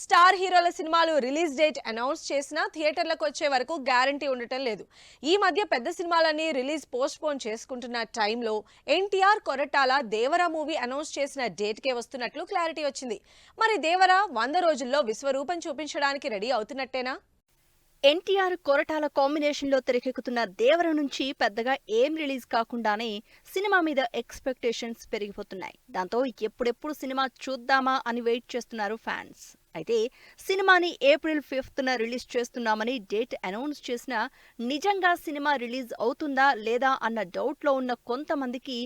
Star హీరోల సినిమాలు release date announce చేసినా థియేటర్లకు వచ్చే వరకు గ్యారంటీ ఉండటం లేదు. ఈ మధ్య పెద్ద సినిమాలన్నీ రిలీజ్ పోస్ట్ పోన్ చేసుకుంటున్న టైంలో ఎన్టీఆర్ కొరటాల దేవరా మూవీ అనౌన్స్ చేసిన డేట్కే వస్తున్నట్లు క్లారిటీ వచ్చింది. మరి దేవరా 100 రోజుల్లో విశ్వరూపం చూపించడానికి రెడీ అవుతున్నట్టేనా? ఎన్టీఆర్ కొరటాల కాంబినేషన్లో తెరకెక్కుతున్న దేవర నుంచి పెద్దగా ఏం రిలీజ్ కాకుండానే సినిమా మీద ఎక్స్పెక్టేషన్స్ పెరిగిపోతున్నాయి. దాంతో ఎప్పుడెప్పుడు సినిమా చూద్దామా అని వెయిట్ చేస్తున్నారు ఫ్యాన్స్. అయితే సినిమాని ఏప్రిల్ 5న రిలీజ్ చేస్తున్నామని డేట్ అనౌన్స్ చేసినా నిజంగా సినిమా రిలీజ్ అవుతుందా లేదా అన్న డౌట్లో ఉన్న కొంతమందికి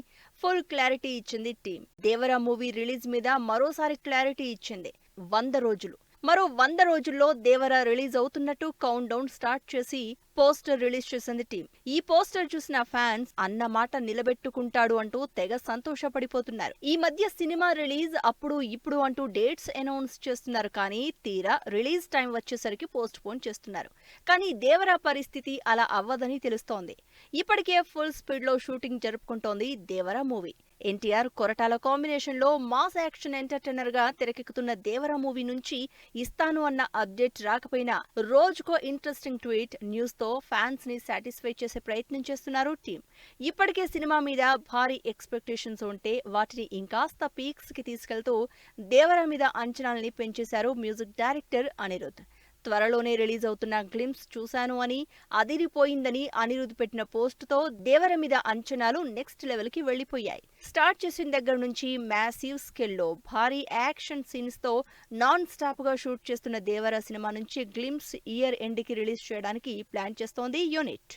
ఫుల్ క్లారిటీ ఇచ్చింది టీం. దేవర మూవీ రిలీజ్ మీద మరోసారి క్లారిటీ ఇచ్చింది. 100 రోజులు. మరో 100 రోజుల్లో దేవర రిలీజ్ అవుతున్నట్టు కౌంట్ డౌన్ స్టార్ట్ చేసి పోస్టర్ రిలీజ్ చేసింది టీం. ఈ పోస్టర్ చూసిన ఫ్యాన్స్ అన్న మాట నిలబెట్టుకుంటాడు అంటూ తెగ సంతోషపడిపోతున్నారు. ఈ మధ్య సినిమా రిలీజ్ అప్పుడు ఇప్పుడు అంటూ డేట్స్ అనౌన్స్ చేస్తున్నారు, కానీ తీరా రిలీజ్ టైం వచ్చేసరికి పోస్ట్ పోన్ చేస్తున్నారు. కానీ దేవర పరిస్థితి అలా అవ్వదని తెలుస్తోంది. ఇప్పటికే ఫుల్ స్పీడ్ లో షూటింగ్ జరుపుకుంటోంది దేవర మూవీ. ఎన్టీఆర్ కొరటాల కాంబినేషన్ లో మాస్ యాక్షన్ ఎంటర్టైనర్ గా తెరకెక్కుతున్న దేవర మూవీ నుంచి ఇస్తాను అన్న అప్డేట్ రాకపోయినా రోజుకో ఇంట్రెస్టింగ్ ట్వీట్, న్యూస్ తో ఫ్యాన్స్ ని సాటిస్ఫై చేసే ప్రయత్నం చేస్తున్నారు టీం. ఇప్పటికే సినిమా మీద భారీ ఎక్స్పెక్టేషన్స్ ఉంటే వాటిని ఇంకాస్త పీక్స్ కి తీసుకెళ్తూ దేవర మీద అంచనాల్ని పెంచేశారు మ్యూజిక్ డైరెక్టర్ అనిరుద్. త్వరలోనే రిలీజ్ అవుతున్న గ్లింప్స్ చూశాను అని, అదిరిపోయిందని అనిరుద్ పెట్టిన పోస్టుతో దేవర మీద అంచనాలు నెక్స్ట్ లెవెల్ కి వెళ్లిపోయాయి. స్టార్ట్ చేసిన దగ్గర నుంచి మ్యాసివ్ స్కేల్లో భారీ యాక్షన్ సీన్స్ తో నాన్ స్టాప్ గా షూట్ చేస్తున్న దేవర సినిమా నుంచి గ్లింప్స్ ఇయర్ ఎండ్ కి రిలీజ్ చేయడానికి ప్లాన్ చేస్తోంది యూనిట్.